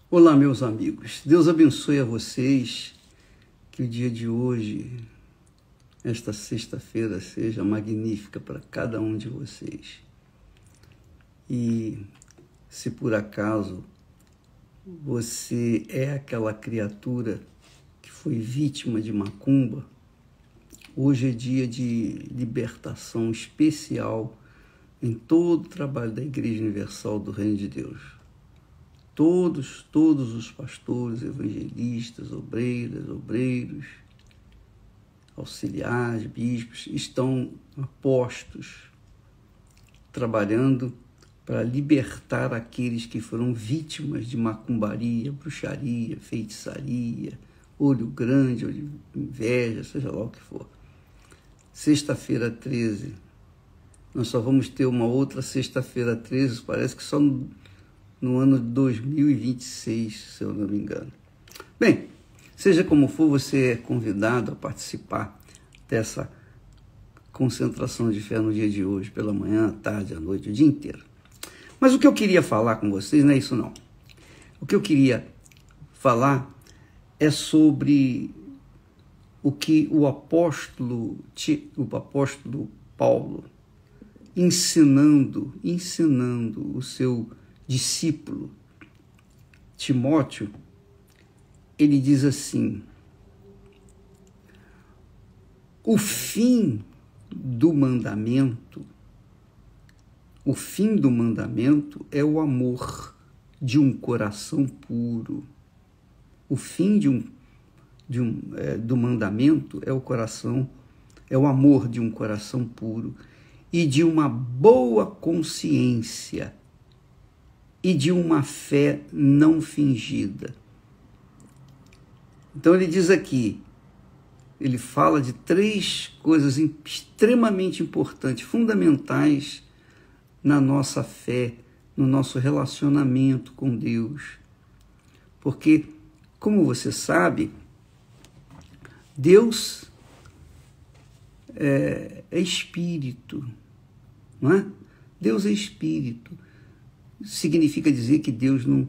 Olá, meus amigos. Deus abençoe a vocês, que o dia de hoje, esta sexta-feira, seja magnífica para cada um de vocês. E se por acaso você é aquela criatura que foi vítima de macumba, hoje é dia de libertação especial em todo o trabalho da Igreja Universal do Reino de Deus. Todos os pastores, evangelistas, obreiros, auxiliares, bispos, estão apostos, trabalhando para libertar aqueles que foram vítimas de macumbaria, bruxaria, feitiçaria, olho grande, olho de inveja, seja lá o que for. Sexta-feira 13, nós só vamos ter uma outra sexta-feira 13, parece que só no ano de 2026, se eu não me engano. Bem, seja como for, você é convidado a participar dessa concentração de fé no dia de hoje, pela manhã, à tarde, à noite, o dia inteiro. Mas o que eu queria falar com vocês não é isso não. O que eu queria falar é sobre o que o apóstolo Paulo, ensinando o seu discípulo Timóteo, ele diz assim: o fim do mandamento é o amor de um coração puro. O fim do mandamento é o amor de um coração puro e de uma boa consciência e de uma fé não fingida. Então ele diz aqui, ele fala de três coisas extremamente importantes, fundamentais na nossa fé, no nosso relacionamento com Deus. Porque, como você sabe, Deus é espírito, não é? Deus é espírito. Significa dizer que Deus não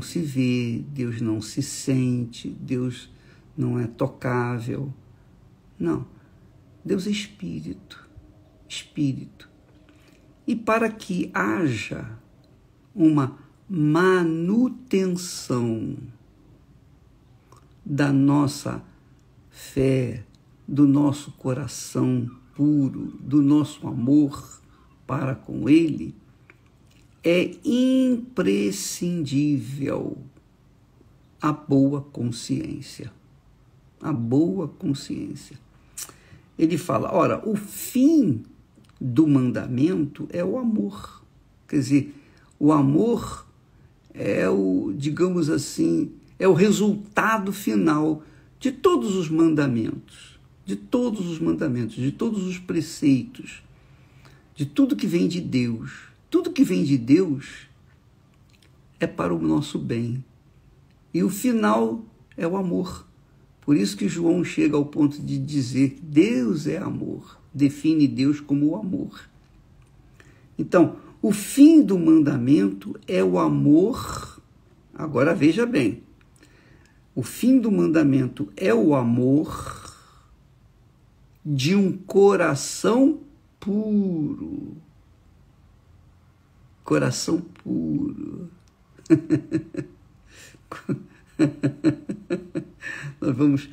se vê, Deus não se sente, Deus não é tocável. Não, Deus é espírito. E para que haja uma manutenção da nossa fé, do nosso coração puro, do nosso amor para com Ele, é imprescindível a boa consciência. A boa consciência. Ele fala, ora, o fim do mandamento é o amor. Quer dizer, o amor é digamos assim, é o resultado final de todos os mandamentos, de todos os preceitos, de tudo que vem de Deus. Tudo que vem de Deus é para o nosso bem. E o final é o amor. Por isso que João chega ao ponto de dizer que Deus é amor. Define Deus como o amor. Então, o fim do mandamento é o amor. Agora veja bem. O fim do mandamento é o amor de um coração puro. Coração puro. Nós vamos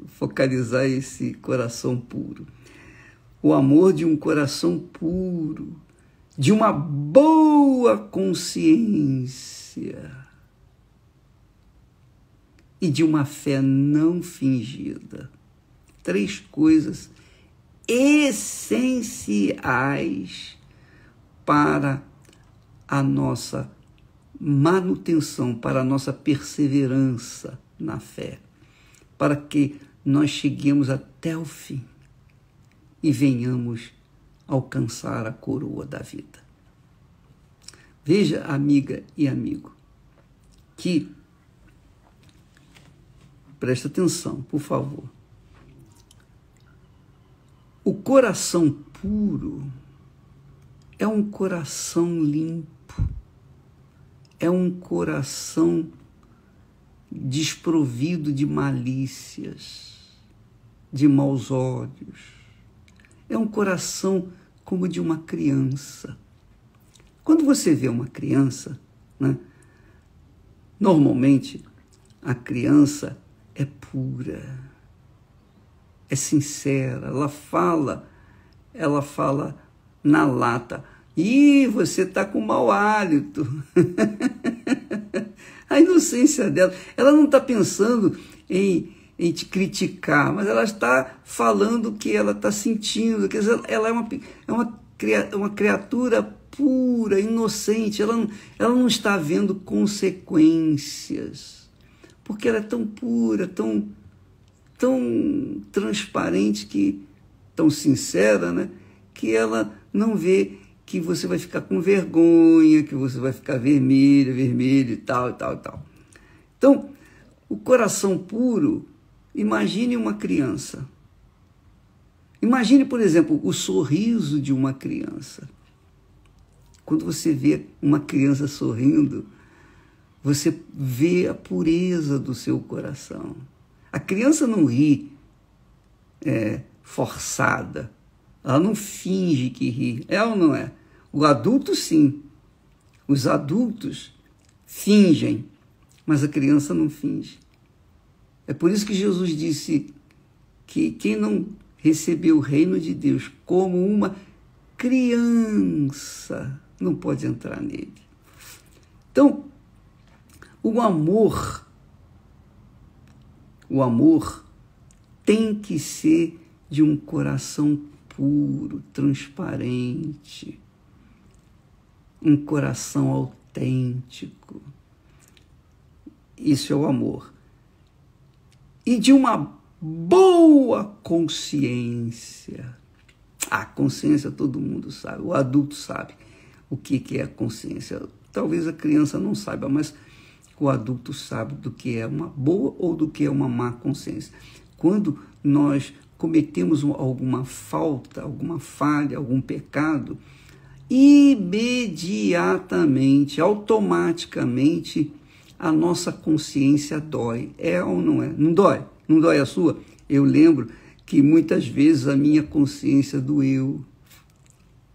focalizar esse coração puro. O amor de um coração puro, de uma boa consciência e de uma fé não fingida. Três coisas essenciais para a nossa manutenção, para a nossa perseverança na fé, para que nós cheguemos até o fim e venhamos alcançar a coroa da vida. Veja, amiga e amigo, que, presta atenção, por favor, o coração puro é um coração limpo, é um coração desprovido de malícias, de maus olhos. É um coração como de uma criança. Quando você vê uma criança, né, normalmente a criança é pura, é sincera, ela fala na lata. Ih, você está com mau hálito. A inocência dela, ela não está pensando em te criticar, mas ela está falando o que ela está sentindo. Quer dizer, ela é uma criatura pura, inocente, ela não está vendo consequências, porque ela é tão pura, tão transparente, tão sincera, né? Que ela não vê que você vai ficar com vergonha, que você vai ficar vermelho e tal, e tal, e tal. Então, o coração puro, imagine uma criança. Imagine, por exemplo, o sorriso de uma criança. Quando você vê uma criança sorrindo, você vê a pureza do seu coração. A criança não ri forçada, ela não finge que ri, é ou não é? O adulto, sim. Os adultos fingem, mas a criança não finge. É por isso que Jesus disse que quem não recebeu o reino de Deus como uma criança não pode entrar nele. Então, o amor tem que ser de um coração puro, transparente, um coração autêntico. Isso é o amor. E de uma boa consciência. A consciência todo mundo sabe, o adulto sabe o que é a consciência. Talvez a criança não saiba, mas o adulto sabe do que é uma boa ou do que é uma má consciência. Quando nós cometemos alguma falta, alguma falha, algum pecado, imediatamente, automaticamente, a nossa consciência dói. É ou não é? Não dói? Não dói a sua? Eu lembro que muitas vezes a minha consciência doeu,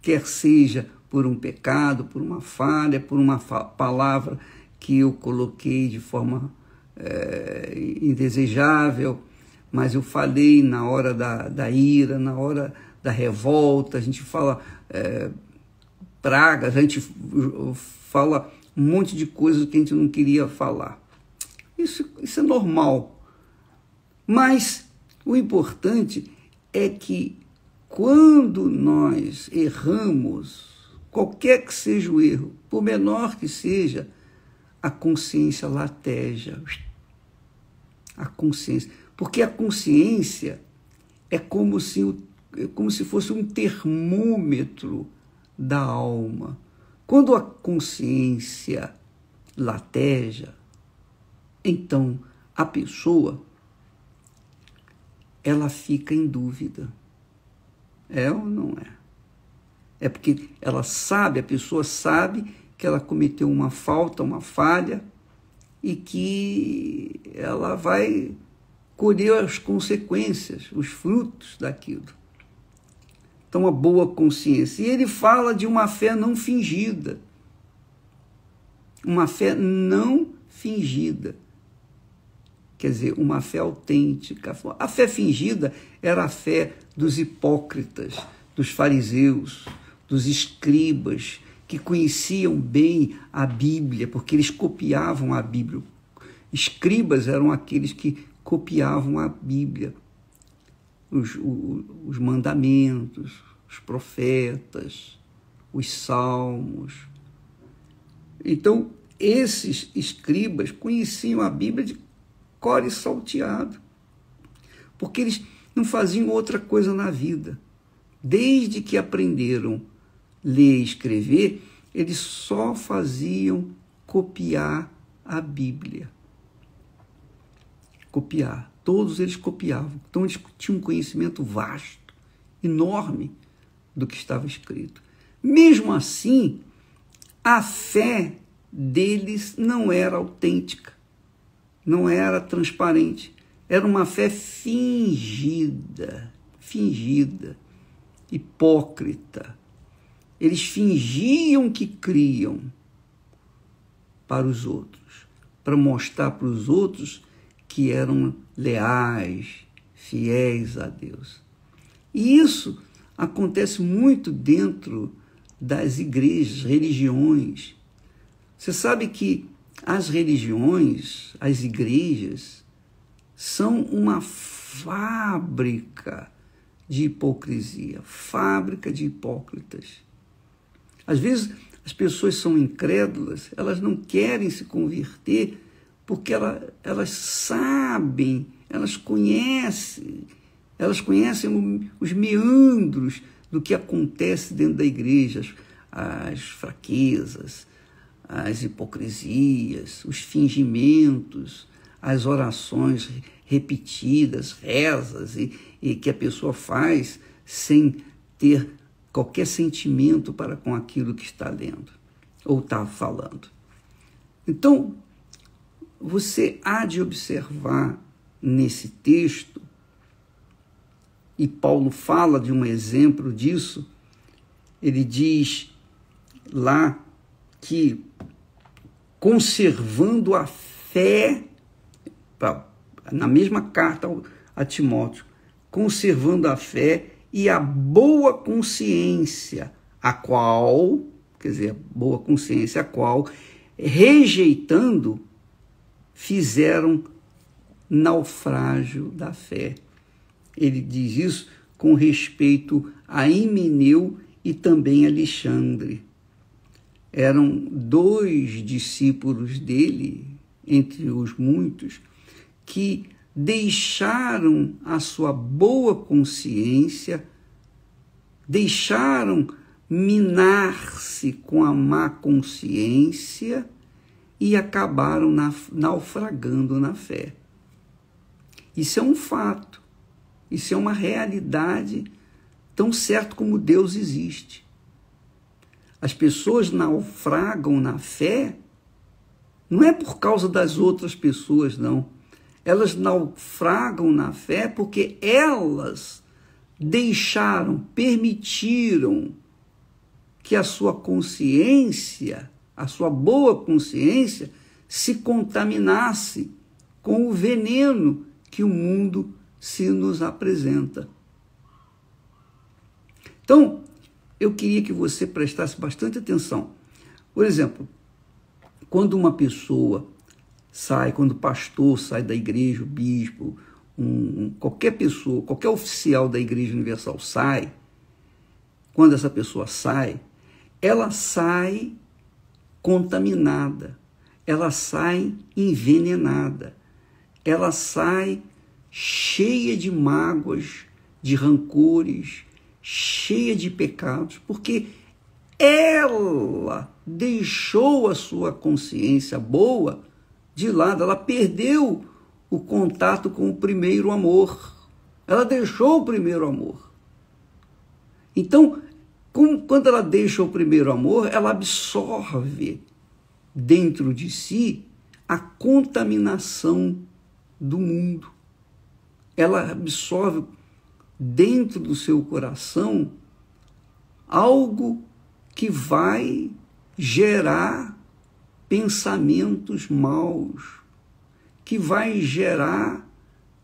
quer seja por um pecado, por uma falha, por uma palavra que eu coloquei de forma indesejável, mas eu falei na hora da ira, na hora da revolta, a gente fala pragas, a gente fala um monte de coisas que a gente não queria falar. Isso é normal. Mas o importante é que quando nós erramos, qualquer que seja o erro, por menor que seja, a consciência lateja. A consciência. Porque a consciência é como se fosse um termômetro da alma. Quando a consciência lateja, então a pessoa ela fica em dúvida. É ou não é? É porque ela sabe, a pessoa sabe que ela cometeu uma falta, uma falha, e que ela vai colher as consequências, os frutos daquilo. Então, uma boa consciência. E ele fala de uma fé não fingida. Uma fé não fingida. Quer dizer, uma fé autêntica. A fé fingida era a fé dos hipócritas, dos fariseus, dos escribas, que conheciam bem a Bíblia, porque eles copiavam a Bíblia. Escribas eram aqueles que copiavam a Bíblia, os mandamentos, os profetas, os salmos. Então, esses escribas conheciam a Bíblia de cor e salteado, porque eles não faziam outra coisa na vida. Desde que aprenderam ler e escrever, eles só faziam copiar a Bíblia. Copiar. Todos eles copiavam. Então, eles tinham um conhecimento vasto, enorme do que estava escrito. Mesmo assim, a fé deles não era autêntica, não era transparente. Era uma fé fingida, hipócrita. Eles fingiam que criam para os outros, para mostrar para os outros que eram leais, fiéis a Deus. E isso acontece muito dentro das igrejas, religiões. Você sabe que as religiões, as igrejas, são uma fábrica de hipocrisia, fábrica de hipócritas. Às vezes as pessoas são incrédulas, elas não querem se converter porque elas sabem, elas conhecem os meandros do que acontece dentro da igreja, as fraquezas, as hipocrisias, os fingimentos, as orações repetidas, rezas, e que a pessoa faz sem ter qualquer sentimento para com aquilo que está lendo ou está falando. Então, você há de observar nesse texto, e Paulo fala de um exemplo disso, ele diz lá que conservando a fé, na mesma carta a Timóteo, conservando a fé e a boa consciência, a qual, rejeitando, fizeram naufrágio da fé. Ele diz isso com respeito a Himeneu e também a Alexandre. Eram 2 discípulos dele, entre os muitos, que deixaram a sua boa consciência, deixaram minar-se com a má consciência e acabaram naufragando na fé. Isso é um fato, isso é uma realidade, tão certo como Deus existe. As pessoas naufragam na fé, não é por causa das outras pessoas, não. Elas naufragam na fé porque elas permitiram que a sua consciência, a sua boa consciência, se contaminasse com o veneno que o mundo se nos apresenta. Então, eu queria que você prestasse bastante atenção. Por exemplo, quando uma pessoa sai, quando o pastor sai da igreja, o bispo, qualquer pessoa, qualquer oficial da Igreja Universal sai, quando essa pessoa sai, ela sai contaminada, ela sai envenenada, ela sai cheia de mágoas, de rancores, cheia de pecados, porque ela deixou a sua consciência boa de lado, ela perdeu o contato com o primeiro amor, ela deixou o primeiro amor. Então, quando ela deixa o primeiro amor, ela absorve dentro de si a contaminação do mundo. Ela absorve dentro do seu coração algo que vai gerar pensamentos maus, que vai gerar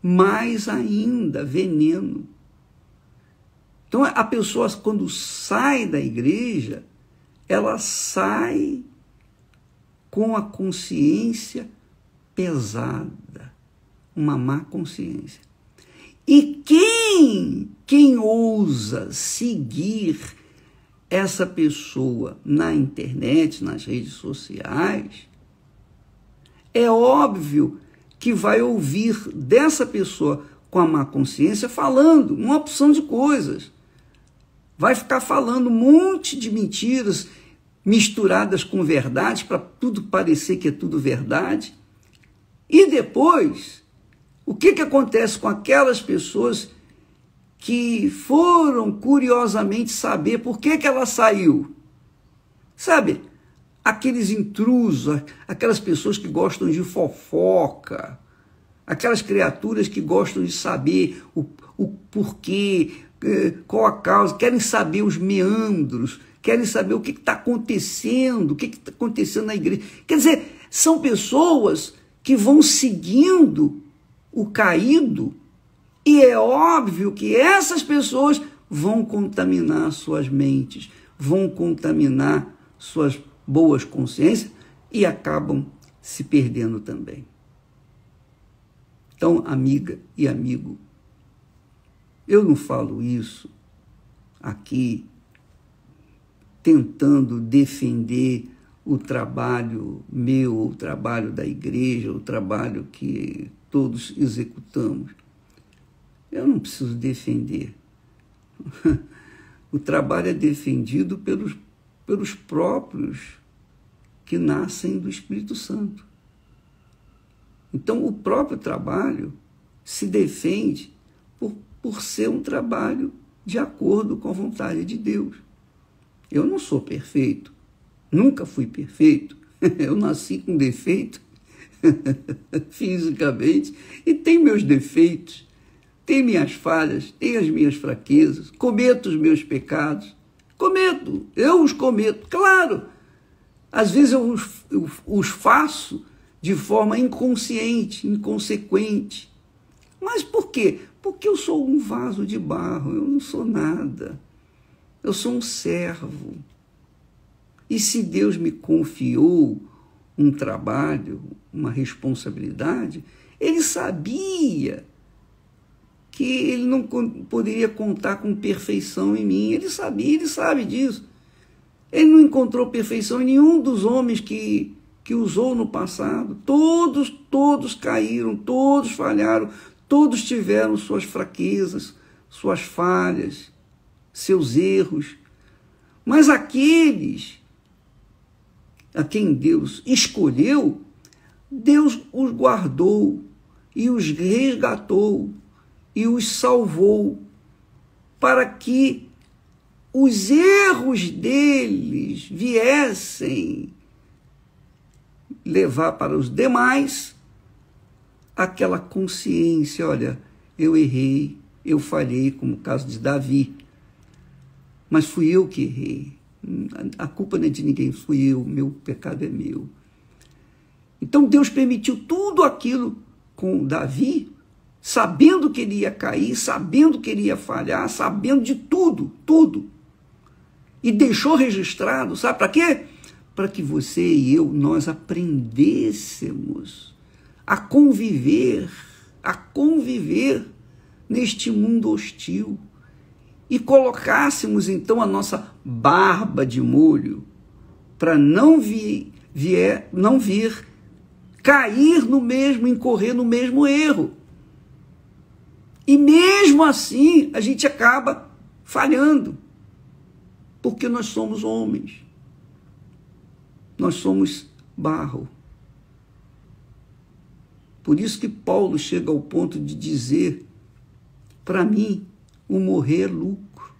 mais ainda veneno. Então, a pessoa, quando sai da igreja, ela sai com a consciência pesada, uma má consciência. E quem ousa seguir essa pessoa na internet, nas redes sociais, é óbvio que vai ouvir dessa pessoa com a má consciência falando uma opção de coisas. Vai ficar falando um monte de mentiras misturadas com verdades para tudo parecer que é tudo verdade. E depois, o que acontece com aquelas pessoas que foram curiosamente saber por que ela saiu? Sabe, aqueles intrusos, aquelas pessoas que gostam de fofoca, aquelas criaturas que gostam de saber o porquê, qual a causa, querem saber os meandros, querem saber o que está acontecendo, o que está acontecendo na igreja. Quer dizer, são pessoas que vão seguindo o caído, e é óbvio que essas pessoas vão contaminar suas mentes, vão contaminar suas boas consciências e acabam se perdendo também. Então, amiga e amigo, eu não falo isso aqui tentando defender o trabalho meu, o trabalho da igreja, o trabalho que todos executamos. Eu não preciso defender. O trabalho é defendido pelos próprios que nascem do Espírito Santo. Então, o próprio trabalho se defende por ser um trabalho de acordo com a vontade de Deus. Eu não sou perfeito, nunca fui perfeito. Eu nasci com defeito fisicamente e tenho meus defeitos, tenho minhas falhas, tenho as minhas fraquezas, cometo os meus pecados, eu os cometo, claro. Às vezes eu os faço de forma inconsciente, inconsequente. Mas por quê? Porque eu sou um vaso de barro, eu não sou nada. Eu sou um servo. E se Deus me confiou um trabalho, uma responsabilidade, Ele sabia que Ele não poderia contar com perfeição em mim. Ele sabia, Ele sabe disso. Ele não encontrou perfeição em nenhum dos homens que usou no passado. Todos caíram, todos falharam, todos tiveram suas fraquezas, suas falhas, seus erros. Mas aqueles a quem Deus escolheu, Deus os guardou e os resgatou e os salvou para que os erros deles viessem levar para os demais aquela consciência, olha, eu errei, eu falhei, como o caso de Davi, mas fui eu que errei, a culpa não é de ninguém, fui eu, meu pecado é meu. Então Deus permitiu tudo aquilo com Davi, sabendo que ele ia cair, sabendo que ele ia falhar, sabendo de tudo, e deixou registrado, sabe para quê? Para que você e eu, nós aprendêssemos a conviver neste mundo hostil e colocássemos então a nossa barba de molho para não vir cair no mesmo, incorrer no mesmo erro. E mesmo assim a gente acaba falhando, porque nós somos homens. Nós somos barro. Por isso que Paulo chega ao ponto de dizer, para mim, o morrer é lucro.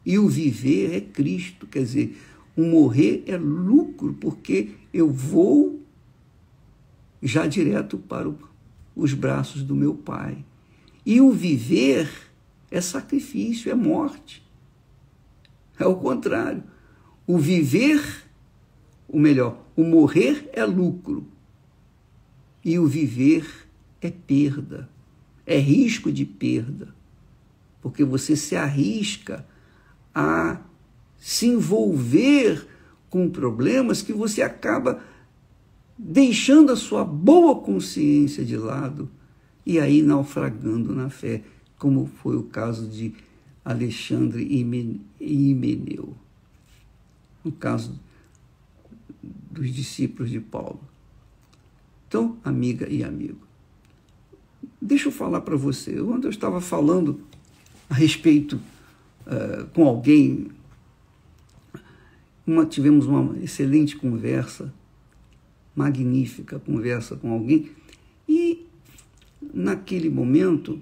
E o viver é Cristo. Quer dizer, o morrer é lucro, porque eu vou já direto para os braços do meu Pai. E o viver é sacrifício, é morte. É o contrário. O viver, ou melhor, o morrer é lucro. E o viver é perda, é risco de perda. Porque você se arrisca a se envolver com problemas que você acaba deixando a sua boa consciência de lado e aí naufragando na fé, como foi o caso de Alexandre e Himeneu, no caso dos discípulos de Paulo. Então, amiga e amigo, deixa eu falar para você. Ontem eu estava falando a respeito com alguém, tivemos uma excelente conversa, magnífica conversa com alguém, e naquele momento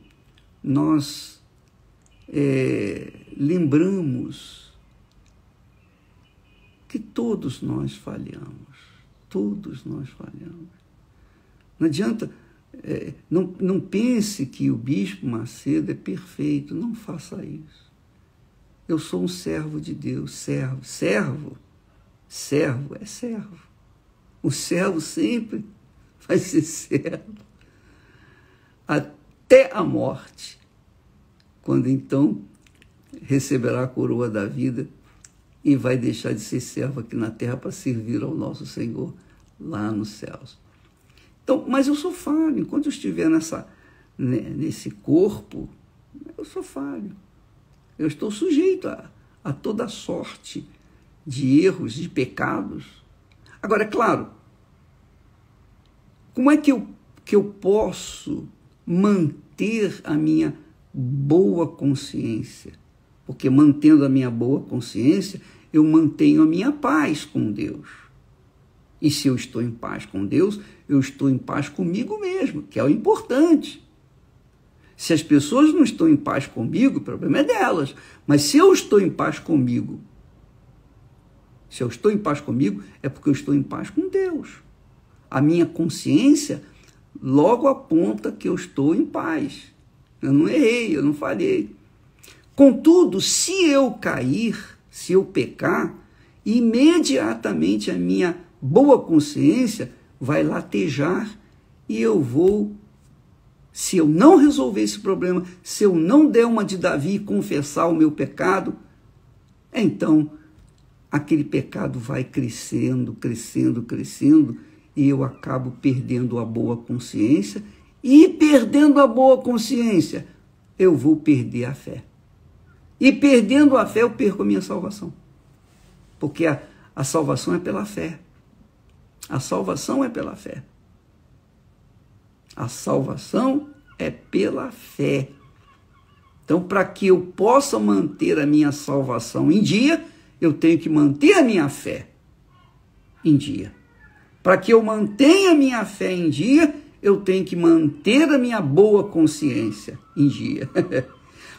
nós lembramos que todos nós falhamos. Todos nós falhamos. Não adianta, não pense que o bispo Macedo é perfeito, não faça isso. Eu sou um servo de Deus, servo é servo. O servo sempre vai ser servo, até a morte, quando então receberá a coroa da vida e vai deixar de ser servo aqui na terra para servir ao nosso Senhor lá nos céus. Então, mas eu sou falho. Enquanto eu estiver nesse corpo, eu sou falho. Eu estou sujeito a toda sorte de erros, de pecados. Agora, é claro, como é que eu posso manter a minha boa consciência? Porque mantendo a minha boa consciência, eu mantenho a minha paz com Deus. E se eu estou em paz com Deus, eu estou em paz comigo mesmo, que é o importante. Se as pessoas não estão em paz comigo, o problema é delas. Mas se eu estou em paz comigo, é porque eu estou em paz com Deus. A minha consciência logo aponta que eu estou em paz. Eu não errei, eu não falhei. Contudo, se eu cair, se eu pecar, imediatamente a minha boa consciência vai latejar e eu vou, se eu não resolver esse problema, se eu não der uma de Davi e confessar o meu pecado, então aquele pecado vai crescendo, crescendo, crescendo, e eu acabo perdendo a boa consciência, e perdendo a boa consciência, eu vou perder a fé. E perdendo a fé, eu perco a minha salvação. Porque a salvação é pela fé. A salvação é pela fé. A salvação é pela fé. Então, para que eu possa manter a minha salvação em dia, eu tenho que manter a minha fé em dia. Para que eu mantenha a minha fé em dia, eu tenho que manter a minha boa consciência em dia.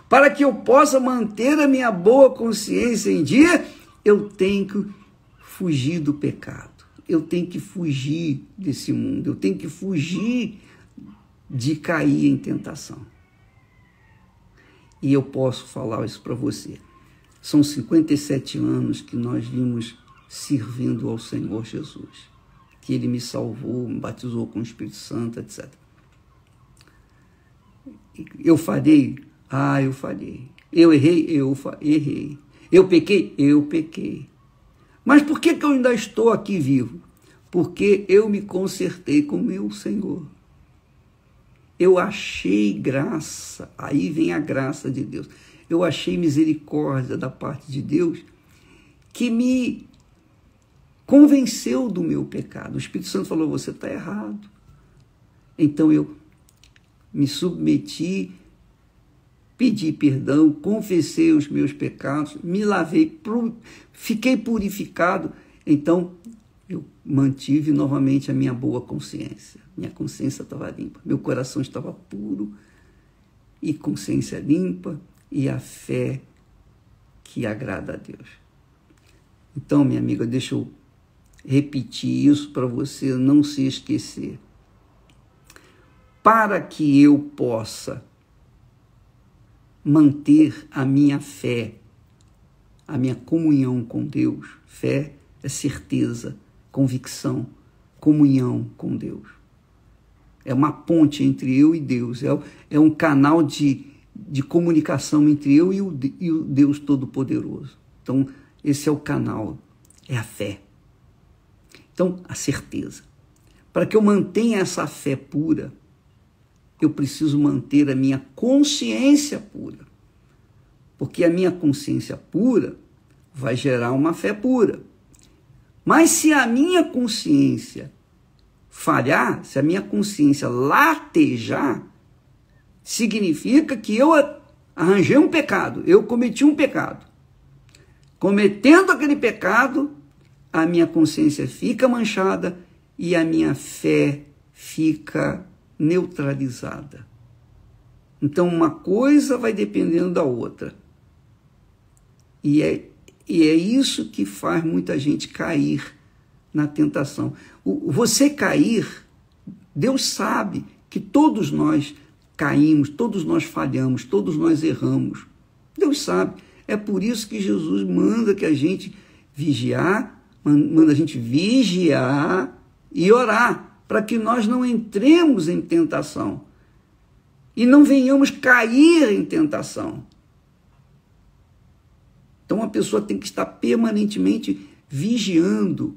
Para que eu possa manter a minha boa consciência em dia, eu tenho que fugir do pecado. Eu tenho que fugir desse mundo. Eu tenho que fugir de cair em tentação. E eu posso falar isso para você. São 57 anos que nós vimos servindo ao Senhor Jesus. Que Ele me salvou, me batizou com o Espírito Santo, etc. Eu falhei? Eu falhei. Eu errei? Eu errei. Eu pequei? Eu pequei. Mas por que eu ainda estou aqui vivo? Porque eu me consertei com o meu Senhor. Eu achei graça, aí vem a graça de Deus. Eu achei misericórdia da parte de Deus que me convenceu do meu pecado. O Espírito Santo falou, você está errado. Então eu me submeti, pedi perdão, confessei os meus pecados, me lavei, fiquei purificado. Então eu mantive novamente a minha boa consciência. Minha consciência estava limpa, meu coração estava puro e consciência limpa e a fé que agrada a Deus. Então, minha amiga, deixa eu repetir isso para você não se esquecer. Para que eu possa manter a minha fé, a minha comunhão com Deus, fé é certeza, convicção, comunhão com Deus. É uma ponte entre eu e Deus, é um canal de comunicação entre eu e o Deus Todo-Poderoso. Então, esse é o canal, é a fé. Então, a certeza. Para que eu mantenha essa fé pura, eu preciso manter a minha consciência pura. Porque a minha consciência pura vai gerar uma fé pura. Mas se a minha consciência falhar, se a minha consciência latejar, significa que eu arranjei um pecado, eu cometi um pecado. Cometendo aquele pecado, a minha consciência fica manchada e a minha fé fica neutralizada. Então, uma coisa vai dependendo da outra. E E é isso que faz muita gente cair na tentação. Você cair, Deus sabe que todos nós caímos, todos nós falhamos, todos nós erramos. Deus sabe. É por isso que Jesus manda que a gente manda a gente vigiar e orar, para que nós não entremos em tentação e não venhamos cair em tentação. Então a pessoa tem que estar permanentemente vigiando,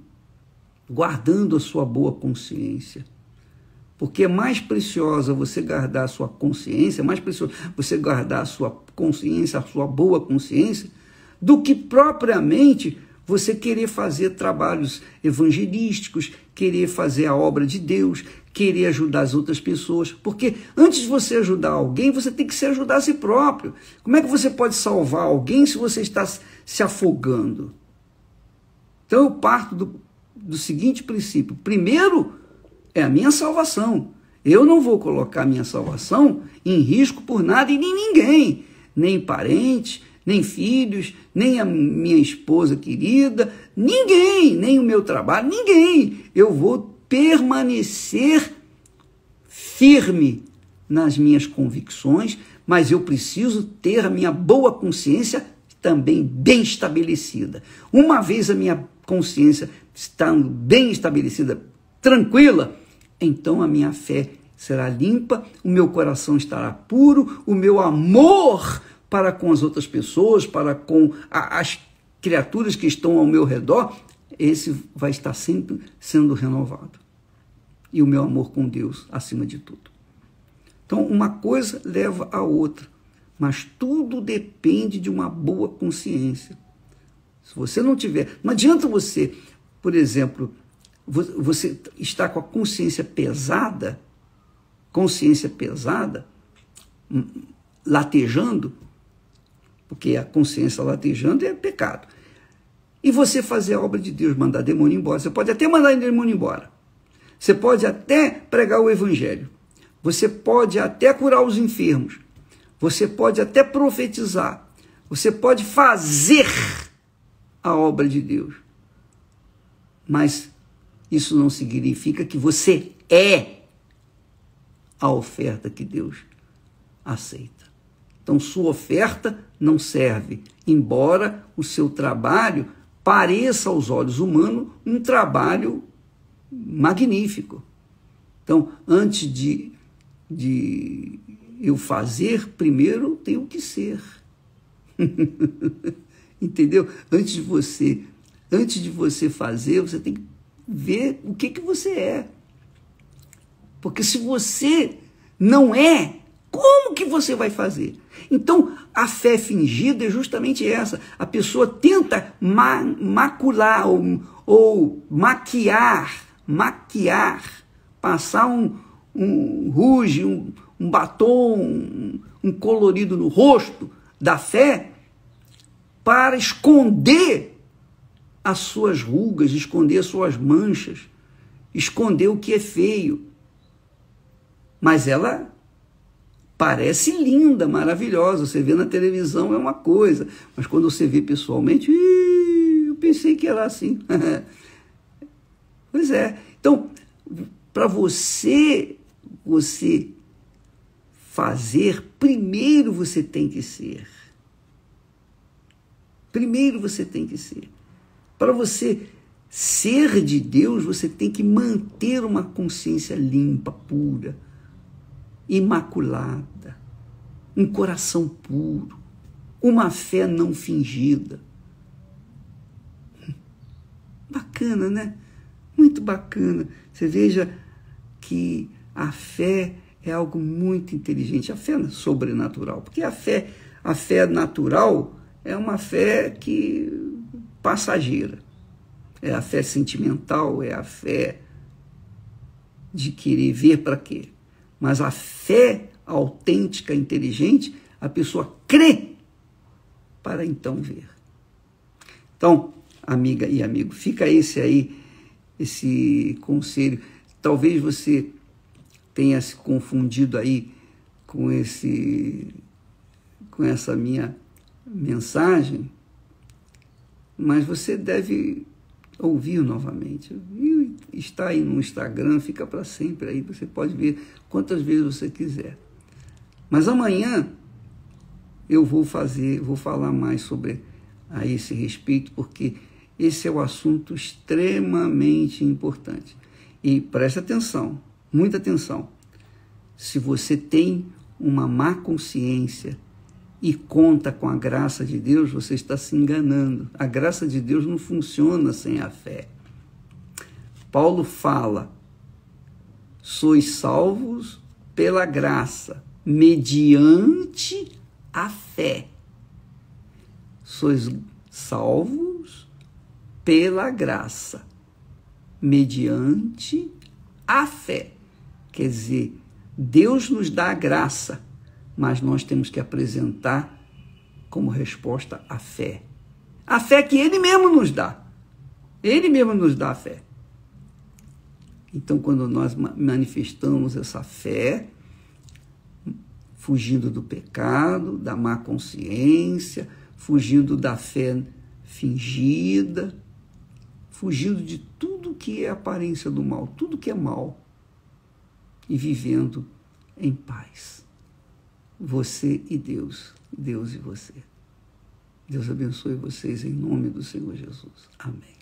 guardando a sua boa consciência. Porque é mais preciosa você guardar a sua consciência, é mais precioso você guardar a sua consciência, a sua boa consciência, do que propriamente você querer fazer trabalhos evangelísticos, querer fazer a obra de Deus, querer ajudar as outras pessoas. Porque antes de você ajudar alguém, você tem que se ajudar a si próprio. Como é que você pode salvar alguém se você está se afogando? Então eu parto do seguinte princípio. Primeiro é a minha salvação. Eu não vou colocar a minha salvação em risco por nada e nem ninguém, nem parentes, nem filhos, nem a minha esposa querida, ninguém, nem o meu trabalho, ninguém. Eu vou permanecer firme nas minhas convicções, mas eu preciso ter a minha boa consciência também bem estabelecida. Uma vez a minha consciência estando bem estabelecida, tranquila, então a minha fé será limpa, o meu coração estará puro, o meu amor para com as outras pessoas, para com as criaturas que estão ao meu redor, esse vai estar sempre sendo renovado. E o meu amor com Deus acima de tudo. Então, uma coisa leva a outra, mas tudo depende de uma boa consciência. Se você não tiver, não adianta você, por exemplo, você está com a consciência pesada, latejando, porque a consciência latejando é pecado. E você fazer a obra de Deus, mandar demônio embora. Você pode até mandar demônio embora. Você pode até pregar o evangelho. Você pode até curar os enfermos. Você pode até profetizar. Você pode fazer a obra de Deus. Mas isso não significa que você é a oferta que Deus aceita. Então, sua oferta não serve, embora o seu trabalho pareça aos olhos humanos um trabalho magnífico. Então, antes de eu fazer, primeiro eu tenho que ser. Entendeu? Antes de você fazer, você tem que ver o que você é. Porque se você não é, como que você vai fazer? Então, a fé fingida é justamente essa. A pessoa tenta macular ou maquiar, passar um rouge, um batom, um colorido no rosto da fé para esconder as suas rugas, esconder as suas manchas, esconder o que é feio. Mas ela parece linda, maravilhosa. Você vê na televisão é uma coisa, mas quando você vê pessoalmente, eu pensei que era assim. Pois é. Então, para você fazer, primeiro você tem que ser. Primeiro você tem que ser. Para você ser de Deus, você tem que manter uma consciência limpa, pura, imaculada, um coração puro, uma fé não fingida. Bacana, né? Muito bacana. Você veja que a fé é algo muito inteligente, a fé sobrenatural, porque a fé natural é uma fé passageira, é a fé sentimental, é a fé de querer ver para quê. Mas a fé autêntica, inteligente, a pessoa crê para então ver. Então, amiga e amigo, fica esse conselho. Talvez você tenha se confundido aí com essa minha mensagem, mas você deve ouvir novamente. E está aí no Instagram, fica para sempre aí, você pode ver quantas vezes você quiser. Mas amanhã eu vou falar mais sobre a esse respeito, porque esse é um assunto extremamente importante. E preste atenção, muita atenção. Se você tem uma má consciência e conta com a graça de Deus, você está se enganando. A graça de Deus não funciona sem a fé. Paulo fala: sois salvos pela graça, mediante a fé. Sois salvos pela graça, mediante a fé. Quer dizer, Deus nos dá a graça, mas nós temos que apresentar como resposta a fé. A fé que Ele mesmo nos dá. Ele mesmo nos dá a fé. Então, quando nós manifestamos essa fé, fugindo do pecado, da má consciência, fugindo da fé fingida, fugindo de tudo que é aparência do mal, tudo que é mal, e vivendo em paz. Você e Deus, Deus e você. Deus abençoe vocês em nome do Senhor Jesus. Amém.